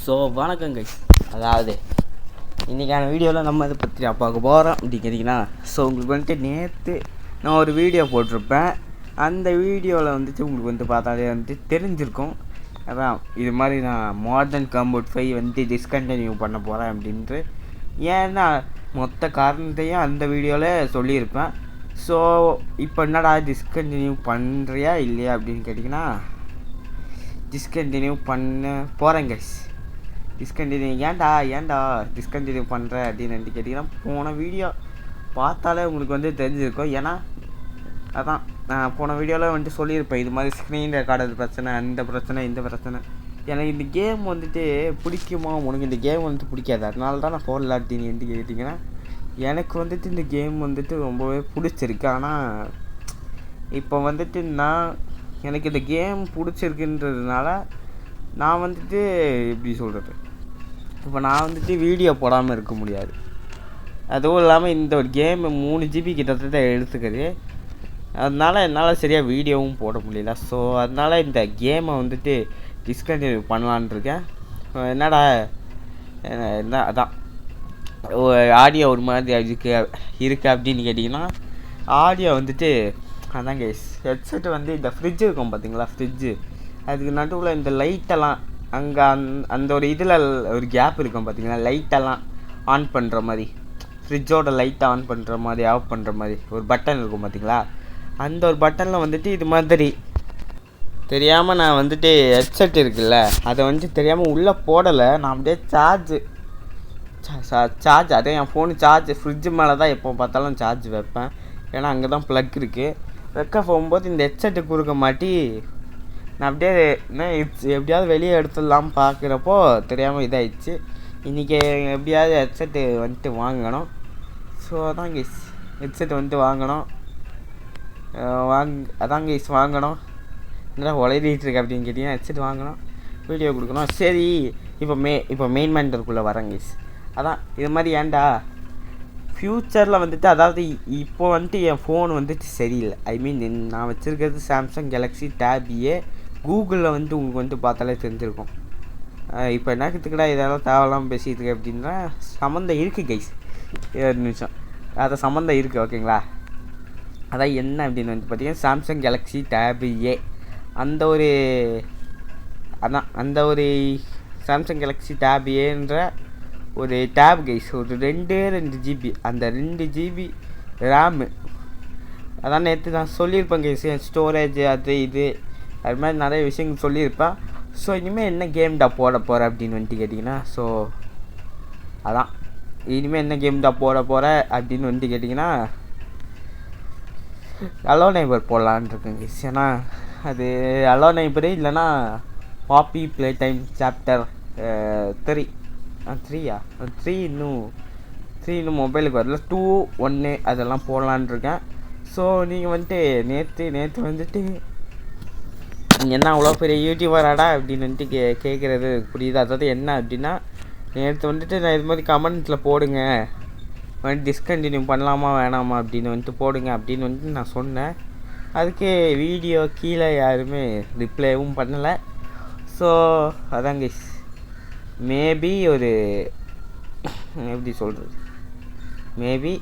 So வணக்கம் guys. அதாவது இன்றைக்கான வீடியோவில் நம்ம இதை பற்றி பார்க்க போகிறோம் அப்படின்னு கேட்டிங்கன்னா, ஸோ உங்களுக்கு வந்துட்டு நேற்று நான் ஒரு வீடியோ போட்டிருப்பேன். அந்த வீடியோவில் வந்துட்டு உங்களுக்கு வந்து பார்த்தாலே வந்துட்டு தெரிஞ்சிருக்கும். அதான் இது மாதிரி நான் மாடர்ன் காம்பவுண்ட் 5 வந்து டிஸ்கண்டினியூ பண்ண போகிறேன் அப்படின்ட்டு. ஏன்னா மொத்த காரணத்தையும் அந்த வீடியோவில் சொல்லியிருப்பேன். ஸோ இப்போ என்னடா டிஸ்கண்டினியூ பண்ணுறியா இல்லையா அப்படின்னு கேட்டிங்கன்னா, டிஸ்கண்டினியூ பண்ண போகிறேன் கைஸ். டிஸ்கண்டினியூ ஏன்டா டிஸ்கண்டினியூ பண்ணுற அப்படின்னு கேட்டிங்கன்னா, போன வீடியோ பார்த்தாலே உங்களுக்கு வந்து தெரிஞ்சிருக்கும். ஏன்னா அதான் நான் போன வீடியோவில் வந்துட்டு சொல்லியிருப்பேன், இது மாதிரி ஸ்க்ரீன் ரெக்கார்டர் பிரச்சனை, அந்த பிரச்சனை, இந்த பிரச்சனை. எனக்கு இந்த கேம் வந்துட்டு பிடிக்குமா, உனக்கு இந்த கேம் வந்துட்டு பிடிக்காது, அதனால தான் நான் போடல அப்படின்னு கேட்டிங்கன்னா, எனக்கு வந்துட்டு இந்த கேம் வந்துட்டு ரொம்பவே பிடிச்சிருக்கு. ஆனால் இப்போ வந்துட்டு எனக்கு இந்த கேம் பிடிச்சிருக்குன்றதுனால நான் வந்துட்டு எப்படி சொல்கிறது, இப்போ நான் வந்துட்டு வீடியோ போடாமல் இருக்க முடியாது. அதுவும் இல்லாமல் இந்த ஒரு கேம் 3 GB கிட்டத்தட்ட எடுத்துக்குது. அதனால் என்னால் சரியாக வீடியோவும் போட முடியல. ஸோ அதனால் இந்த கேமை வந்துட்டு டிஸ்கண்டினியூ பண்ணலான் இருக்கேன். என்னடா என்ன அதான் ஆடியோ ஒரு மாதிரி இருக்குது அப்படின்னு கேட்டிங்கன்னா, ஆடியோ வந்துட்டு அதான் கேஸ். ஹெட்செட்டு வந்து இந்த ஃப்ரிட்ஜு இருக்கும் பார்த்தீங்களா, ஃப்ரிட்ஜு அதுக்கு நடுவில் இந்த லைட்டெல்லாம் அங்கே அந்த ஒரு இதில் ஒரு கேப் இருக்கும் பார்த்தீங்களா, லைட்டெல்லாம் ஆன் பண்ணுற மாதிரி, ஃப்ரிட்ஜோட லைட்டை ஆன் பண்ணுற மாதிரி ஆஃப் பண்ணுற மாதிரி ஒரு பட்டன் இருக்கும் பார்த்தீங்களா, அந்த ஒரு பட்டனில் வந்துட்டு இது மாதிரி தெரியாமல் நான் வந்துட்டு ஹெட்செட் இருக்குல்ல, அதை வந்துட்டு தெரியாமல் உள்ளே போடலை. நான் அப்படியே சார்ஜ் அதே என் ஃபோனு சார்ஜ் ஃப்ரிட்ஜு மேலே தான் எப்போ பார்த்தாலும் சார்ஜ் வைப்பேன். ஏன்னா அங்கே தான் ப்ளக் இருக்குது. வைக்க போகும்போது இந்த ஹெட்செட்டு கொடுக்க மாட்டி நான் அப்படியே எப்படியாவது வெளியே எடுத்துடலாம் பார்க்குறப்போ தெரியாமல் இதாகிடுச்சு. இன்றைக்கி எப்படியாவது ஹெட்செட்டு வந்துட்டு வாங்கணும். ஸோ அதான் கைஸ், ஹெட்செட் வந்துட்டு வாங்கணும். அதான் கைஸ் வாங்கணும். என்ன உளறிட்டுருக்கு அப்படின்னு கேட்டிங்கன்னா, ஹெட்செட் வாங்கணும், வீடியோ கொடுக்கணும். சரி, இப்போ மெயின் மேண்டருக்குள்ளே வரேன் கைஸ். அதான் இது மாதிரி ஏன்டா ஃப்யூச்சரில் வந்துட்டு, அதாவது இப்போ வந்துட்டு என் ஃபோன் வந்துட்டு சரியில்லை. ஐ மீன் நான் வச்சுருக்கிறது சாம்சங் கேலக்ஸி டேப் ஏ. கூகுளில் வந்துட்டு உங்களுக்கு வந்துட்டு பார்த்தாலே தெரிஞ்சிருக்கும். இப்போ என்னத்துக்குடா இதெல்லாம் தேவையில்லாமல் பேசிகிட்டு இருக்கு அப்படின்னா, சம்மந்தம் இருக்குது கைஸ். 2 நிமிஷம், அதை சம்மந்தம் இருக்குது ஓகேங்களா. அதான் என்ன அப்படின்னு வந்து பார்த்தீங்கன்னா, சாம்சங் கேலக்ஸி டேப் ஏ அந்த ஒரு சாம்சங் கேலக்ஸி டேப் ஏன்ற ஒரு டேப் கைஸ், ஒரு 2 GB, அந்த 2 GB ரேமு. அதான் நேற்று நான் சொல்லியிருப்பேன் கைஸ், ஸ்டோரேஜ் அது இது அது மாதிரி நிறைய விஷயங்கள் சொல்லியிருப்பேன். ஸோ இனிமேல் என்ன கேம்டா போட போகிற அப்படின்னு வந்துட்டு கேட்டிங்கன்னா, ஸோ அதான் இனிமேல் என்ன கேம்டா போட போகிற அப்படின்னு வந்துட்டு கேட்டிங்கன்னா, ஹலோ நெய்பர் போடலான் இருக்கேன் கைஸ். ஏன்னா அது ஹலோ நெய்பரு இல்லைன்னா பாப்பி ப்ளே டைம் சாப்டர் 3 இன்னும் மொபைலுக்கு வரல. 2, 1 அதெல்லாம் போடலான் இருக்கேன். ஸோ நீங்கள் வந்துட்டு நேற்று வந்துட்டு என்ன அவ்வளோ பெரிய யூடியூபராடா அப்படின்னு வந்துட்டு கேட்குறது புரியுது. அதாவது என்ன அப்படின்னா, நேற்று வந்துட்டு நான் இது மாதிரி கமெண்ட்டில் போடுங்க, வந்துட்டு டிஸ்கண்டினியூ பண்ணலாமா வேணாமா அப்படின்னு வந்துட்டு போடுங்க அப்படின்னு வந்துட்டு நான் சொன்னேன். அதுக்கு வீடியோ கீழே யாருமே ரிப்ளைவும் பண்ணலை. ஸோ அதான் கைஸ், மேபி ஒரு எப்படி சொல்கிறது, மேபி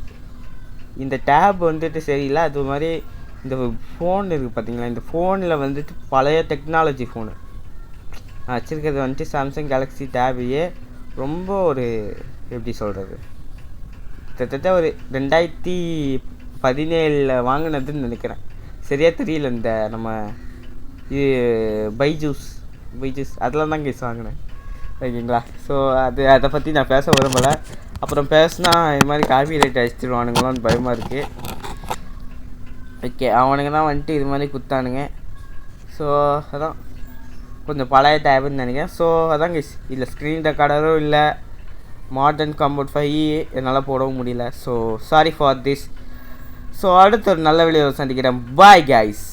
இந்த டேப் வந்துட்டு சரியில்லை. அது மாதிரி இந்த ஃபோன் இருக்குது பார்த்தீங்களா, இந்த ஃபோனில் வந்துட்டு பழைய டெக்னாலஜி ஃபோனு நான் வச்சுருக்கிறது வந்துட்டு சாம்சங் கேலக்ஸி டேப் ஏ. ரொம்ப ஒரு எப்படி சொல்கிறது, கிட்டத்தட்ட ஒரு 2017 வாங்கினதுன்னு நினைக்கிறேன், சரியாக தெரியல. இந்த நம்ம இது பைஜூஸ் அதெல்லாம் தான் கேஸ் வாங்கினேன் ஓகேங்களா. ஸோ அதை பற்றி நான் பேச விரும்பலை. அப்புறம் பேசினா இது மாதிரி காப்பி ரைட் அடிச்சிடுவானுங்களான்னு பயமாக இருக்குது. ஓகே, அவனுங்க தான் வந்துட்டு இது மாதிரி குத்தானுங்க. ஸோ அதான் கொஞ்சம் பழைய டேப்னு நினைக்கிறேன். ஸோ அதான் கைஸ், இல்லை ஸ்க்ரீன் ரெக்கார்டரும் இல்லை, மாடர்ன் காம்பவுண்ட் 5 என்னால் போடவும் முடியல. So sorry for this. So அடுத்த ஒரு நல்ல வீடியோவை சந்திக்கிறேன். Bye guys.